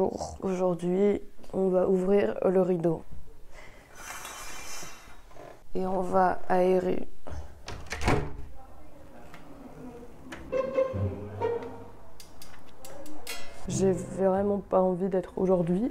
Bonjour, aujourd'hui on va ouvrir le rideau et on va aérer. J'ai vraiment pas envie d'être aujourd'hui.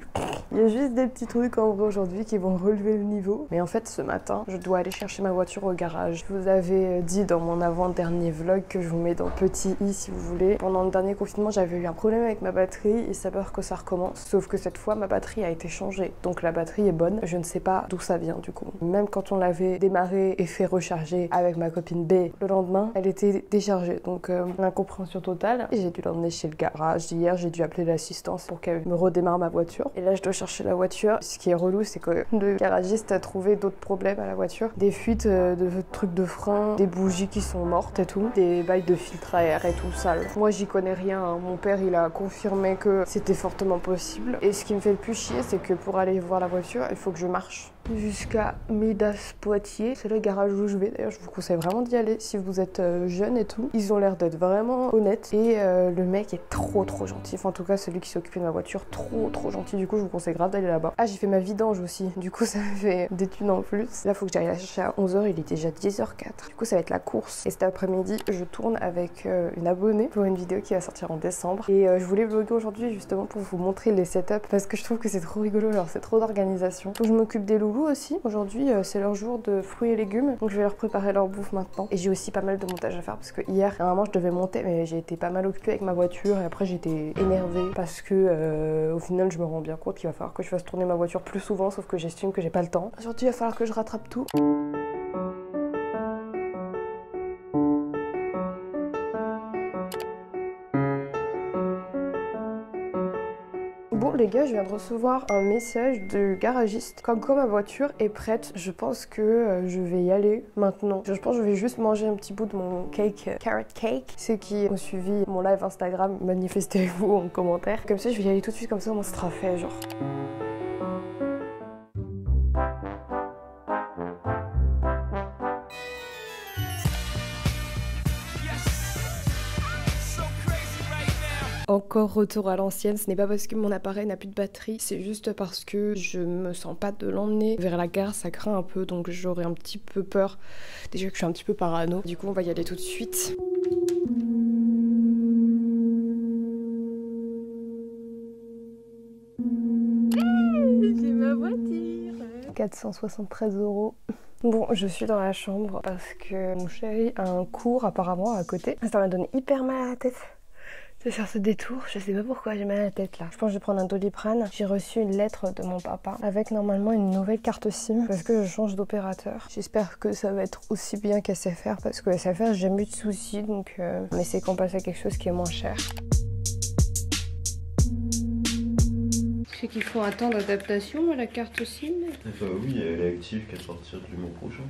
Il y a juste des petits trucs en vrai aujourd'hui qui vont relever le niveau. Mais en fait ce matin, je dois aller chercher ma voiture au garage. Je vous avais dit dans mon avant-dernier vlog que je vous mets dans petit i si vous voulez. Pendant le dernier confinement, j'avais eu un problème avec ma batterie. Il s'avère que ça recommence. Sauf que cette fois, ma batterie a été changée. Donc la batterie est bonne. Je ne sais pas d'où ça vient du coup. Même quand on l'avait démarré et fait recharger avec ma copine B, le lendemain, elle était déchargée. Donc l'incompréhension totale. J'ai dû l'emmener chez le garage. Hier, j'ai dû appeler l'assistance pour qu'elle me redémarre ma voiture. Et là, je dois chercher la voiture. Ce qui est relou, c'est que le garagiste a trouvé d'autres problèmes à la voiture. Des fuites de trucs de frein, des bougies qui sont mortes et tout, des bails de filtre à air et tout sale. Moi, j'y connais rien. Hein. Mon père, il a confirmé que c'était fortement possible. Et ce qui me fait le plus chier, c'est que pour aller voir la voiture, il faut que je marche jusqu'à Midas Poitiers. C'est le garage où je vais. D'ailleurs, je vous conseille vraiment d'y aller si vous êtes jeune et tout. Ils ont l'air d'être vraiment honnêtes. Et le mec est trop gentil. Enfin, en tout cas, celui qui s'occupait de ma voiture, trop gentil. Du coup, je vous conseille grave d'aller là-bas. Ah, j'ai fait ma vidange aussi. Du coup, ça me fait des thunes en plus. Là, faut que j'aille la chercher à 11h. Il est déjà 10h04. Du coup, ça va être la course. Et cet après-midi, je tourne avec une abonnée pour une vidéo qui va sortir en décembre. Et je voulais vlogger aujourd'hui justement pour vous montrer les setups parce que je trouve que c'est trop rigolo. Alors, c'est trop d'organisation. Faut que je m'occupe des loulous aussi. Aujourd'hui, c'est leur jour de fruits et légumes. Donc, je vais leur préparer leur bouffe maintenant. Et j'ai aussi pas mal de montage à faire parce que hier, normalement, je devais monter, mais j'ai été pas mal occupée avec ma voiture. Et après, j'étais énervée parce que au final, je me rends bien compte qu'il va falloir que je fasse tourner ma voiture plus souvent, sauf que j'estime que j'ai pas le temps. Aujourd'hui, il va falloir que je rattrape tout. Bon les gars, je viens de recevoir un message du garagiste comme quoi ma voiture est prête. Je pense que je vais y aller maintenant. Je pense que je vais juste manger un petit bout de mon cake, carrot cake. Ceux qui ont suivi mon live Instagram, manifestez-vous en commentaire. Comme ça, je vais y aller tout de suite, comme ça au moins ça sera fait genre. Encore retour à l'ancienne, ce n'est pas parce que mon appareil n'a plus de batterie, c'est juste parce que je me sens pas de l'emmener vers la gare, ça craint un peu, donc j'aurais un petit peu peur. Déjà que je suis un petit peu parano, du coup on va y aller tout de suite. J'ai ma voiture 473 €. Bon, je suis dans la chambre parce que mon chéri a un cours apparemment à côté. Ça m'a donné hyper mal à la tête de faire ce détour, je sais pas pourquoi j'ai mal à la tête là. Je pense que je vais prendre un Doliprane. J'ai reçu une lettre de mon papa avec normalement une nouvelle carte SIM parce que je change d'opérateur. J'espère que ça va être aussi bien qu'SFR parce que SFR j'ai jamais eu de soucis donc on essaie qu'on passe à quelque chose qui est moins cher. C'est qu'il faut attendre adaptation à la carte SIM. Enfin oui, elle est active qu'à sortir du mois prochain.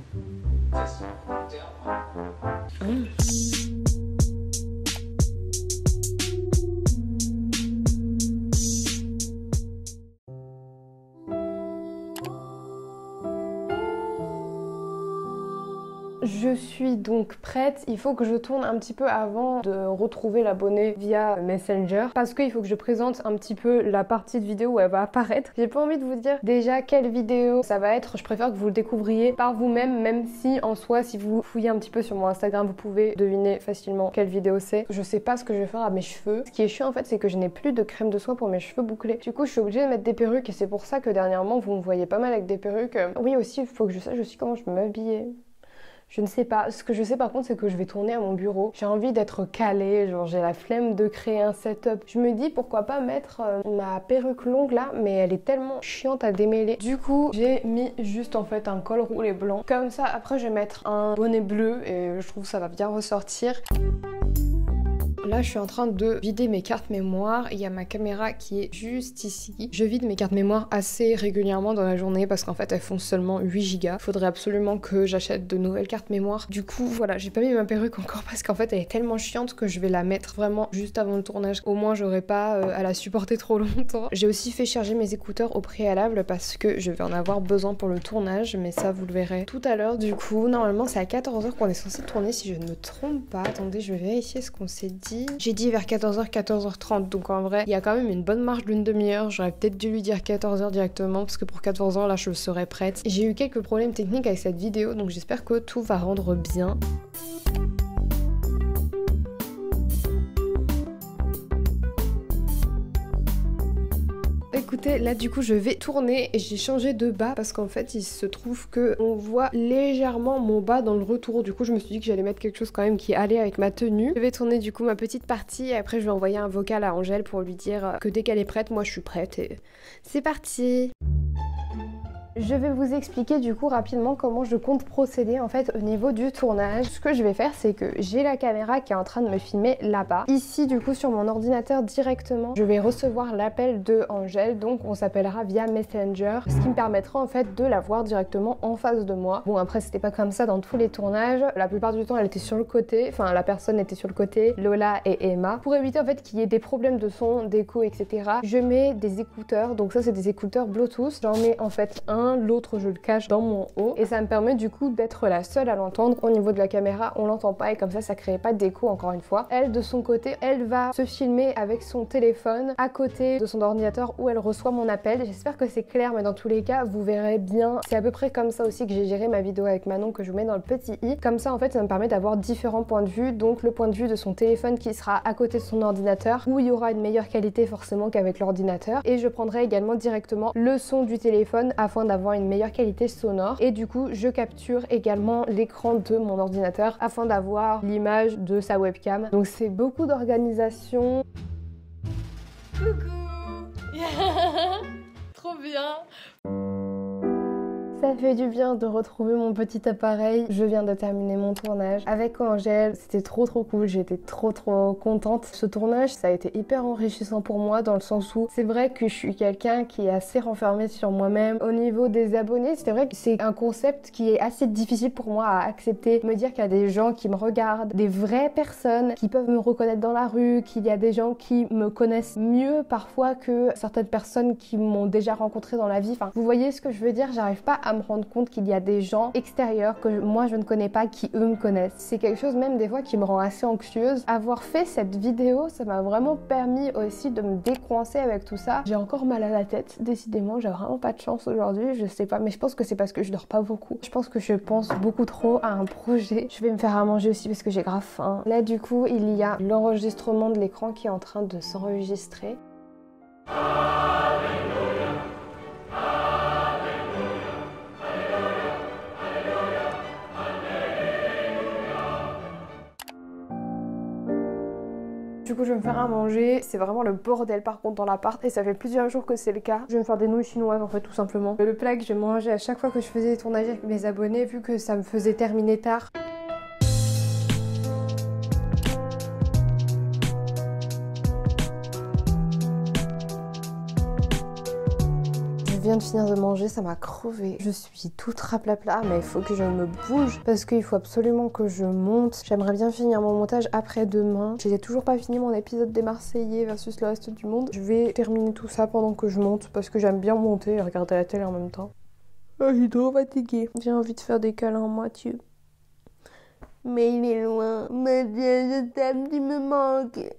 Je suis donc prête, il faut que je tourne un petit peu avant de retrouver l'abonné via Messenger parce qu'il faut que je présente un petit peu la partie de vidéo où elle va apparaître. J'ai pas envie de vous dire déjà quelle vidéo ça va être, je préfère que vous le découvriez par vous-même, même si en soi si vous fouillez un petit peu sur mon Instagram vous pouvez deviner facilement quelle vidéo c'est. Je sais pas ce que je vais faire à mes cheveux. Ce qui est chiant en fait c'est que je n'ai plus de crème de soie pour mes cheveux bouclés. Du coup je suis obligée de mettre des perruques et c'est pour ça que dernièrement vous me voyez pas mal avec des perruques. Oui aussi il faut que je sache aussi comment je peux m'habiller. Je ne sais pas. Ce que je sais par contre, c'est que je vais tourner à mon bureau. J'ai envie d'être calée, genre j'ai la flemme de créer un setup. Je me dis pourquoi pas mettre ma perruque longue là, mais elle est tellement chiante à démêler. Du coup, j'ai mis juste en fait un col roulé blanc. Comme ça, après je vais mettre un bonnet bleu et je trouve que ça va bien ressortir. Là, je suis en train de vider mes cartes mémoire. Il y a ma caméra qui est juste ici. Je vide mes cartes mémoire assez régulièrement dans la journée parce qu'en fait, elles font seulement 8 Go. Faudrait absolument que j'achète de nouvelles cartes mémoire. Du coup, voilà, j'ai pas mis ma perruque encore parce qu'en fait, elle est tellement chiante que je vais la mettre vraiment juste avant le tournage. Au moins, j'aurai pas à la supporter trop longtemps. J'ai aussi fait charger mes écouteurs au préalable parce que je vais en avoir besoin pour le tournage, mais ça, vous le verrez tout à l'heure. Du coup, normalement, c'est à 14h qu'on est censé tourner si je ne me trompe pas. Attendez, je vais vérifier ce qu'on s'est dit. ici. J'ai dit vers 14h, 14h30, donc en vrai, il y a quand même une bonne marge d'une demi-heure. J'aurais peut-être dû lui dire 14h directement, parce que pour 14h, là, je serais prête. J'ai eu quelques problèmes techniques avec cette vidéo, donc j'espère que tout va rendre bien. Écoutez, là du coup je vais tourner et j'ai changé de bas parce qu'en fait il se trouve que on voit légèrement mon bas dans le retour. Du coup je me suis dit que j'allais mettre quelque chose quand même qui allait avec ma tenue. Je vais tourner du coup ma petite partie et après je vais envoyer un vocal à Angèle pour lui dire que dès qu'elle est prête, moi je suis prête et c'est parti. Je vais vous expliquer du coup rapidement comment je compte procéder en fait au niveau du tournage. Ce que je vais faire, c'est que j'ai la caméra qui est en train de me filmer là-bas. Ici du coup sur mon ordinateur directement, je vais recevoir l'appel de Angèle, donc on s'appellera via Messenger, ce qui me permettra en fait de la voir directement en face de moi. Bon après c'était pas comme ça dans tous les tournages, la plupart du temps elle était sur le côté, enfin la personne était sur le côté, Lola et Emma. Pour éviter en fait qu'il y ait des problèmes de son, d'écho, etc. je mets des écouteurs, donc ça c'est des écouteurs Bluetooth, j'en mets en fait un, l'autre je le cache dans mon haut et ça me permet du coup d'être la seule à l'entendre. Au niveau de la caméra on l'entend pas et comme ça crée pas d'écho encore une fois. Elle de son côté, elle va se filmer avec son téléphone à côté de son ordinateur où elle reçoit mon appel. J'espère que c'est clair mais dans tous les cas vous verrez bien. C'est à peu près comme ça aussi que j'ai géré ma vidéo avec Manon que je vous mets dans le petit i. Comme ça en fait ça me permet d'avoir différents points de vue, donc le point de vue de son téléphone qui sera à côté de son ordinateur où il y aura une meilleure qualité forcément qu'avec l'ordinateur et je prendrai également directement le son du téléphone afin d'avoir une meilleure qualité sonore et du coup je capture également l'écran de mon ordinateur afin d'avoir l'image de sa webcam. Donc c'est beaucoup d'organisation. Coucou. Trop bien. Ça fait du bien de retrouver mon petit appareil. Je viens de terminer mon tournage avec Angèle. C'était trop cool, j'étais trop contente. Ce tournage, ça a été hyper enrichissant pour moi dans le sens où c'est vrai que je suis quelqu'un qui est assez renfermé sur moi-même. Au niveau des abonnés, c'est vrai que c'est un concept qui est assez difficile pour moi à accepter. Me dire qu'il y a des gens qui me regardent, des vraies personnes qui peuvent me reconnaître dans la rue, qu'il y a des gens qui me connaissent mieux parfois que certaines personnes qui m'ont déjà rencontré dans la vie. Enfin, vous voyez ce que je veux dire? J'arrive pas à me rendre compte qu'il y a des gens extérieurs que moi je ne connais pas qui eux me connaissent. C'est quelque chose même des fois qui me rend assez anxieuse. Avoir fait cette vidéo, ça m'a vraiment permis aussi de me décoincer avec tout ça. J'ai encore mal à la tête, décidément, j'ai vraiment pas de chance aujourd'hui, je sais pas, mais je pense que c'est parce que je dors pas beaucoup. Je pense que je pense beaucoup trop à un projet. Je vais me faire à manger aussi parce que j'ai grave faim. Là du coup, il y a l'enregistrement de l'écran qui est en train de s'enregistrer. Du coup je vais me faire à manger, c'est vraiment le bordel par contre dans l'appart et ça fait plusieurs jours que c'est le cas. Je vais me faire des nouilles chinoises en fait tout simplement. Le plat que je mangeais à chaque fois que je faisais des tournages avec mes abonnés vu que ça me faisait terminer tard. Je viens de finir de manger, ça m'a crevé. Je suis toute raplapla, mais il faut que je me bouge parce qu'il faut absolument que je monte. J'aimerais bien finir mon montage après-demain. J'ai toujours pas fini mon épisode des Marseillais versus le reste du monde. Je vais terminer tout ça pendant que je monte parce que j'aime bien monter et regarder la télé en même temps. Oh, je suis trop fatiguée. J'ai envie de faire des câlins à Mathieu. Mais il est loin. Mathieu, je t'aime, tu me manques.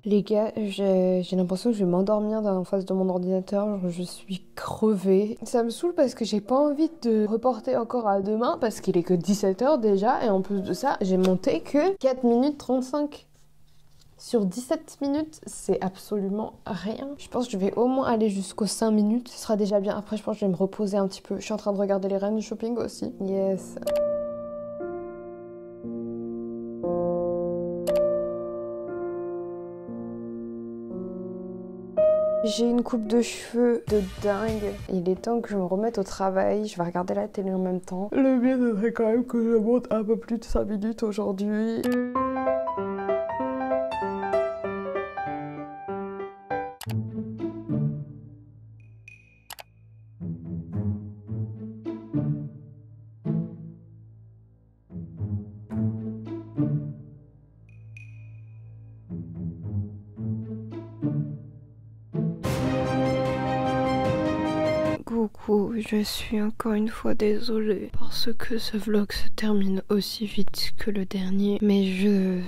Les gars, j'ai l'impression que je vais m'endormir en face de mon ordinateur, je suis crevée. Ça me saoule parce que j'ai pas envie de reporter encore à demain parce qu'il est que 17h déjà et en plus de ça, j'ai monté que 4 minutes 35. Sur 17 minutes, c'est absolument rien. Je pense que je vais au moins aller jusqu'aux 5 minutes, ce sera déjà bien. Après, je pense que je vais me reposer un petit peu. Je suis en train de regarder les reines du shopping aussi. Yes. J'ai une coupe de cheveux de dingue. Il est temps que je me remette au travail. Je vais regarder la télé en même temps. Le mieux ce serait quand même que je monte un peu plus de 5 minutes aujourd'hui. Coucou, je suis encore une fois désolée parce que ce vlog se termine aussi vite que le dernier. Mais je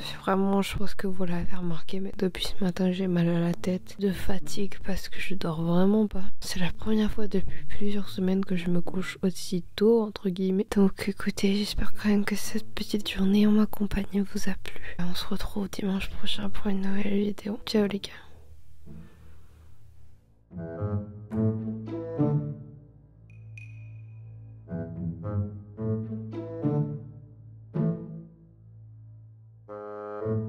pense que vous l'avez remarqué, mais depuis ce matin j'ai mal à la tête de fatigue parce que je dors vraiment pas. C'est la première fois depuis plusieurs semaines que je me couche aussi tôt entre guillemets. Donc écoutez, j'espère quand même que cette petite journée en ma compagnie vous a plu. On se retrouve dimanche prochain pour une nouvelle vidéo. Ciao les gars.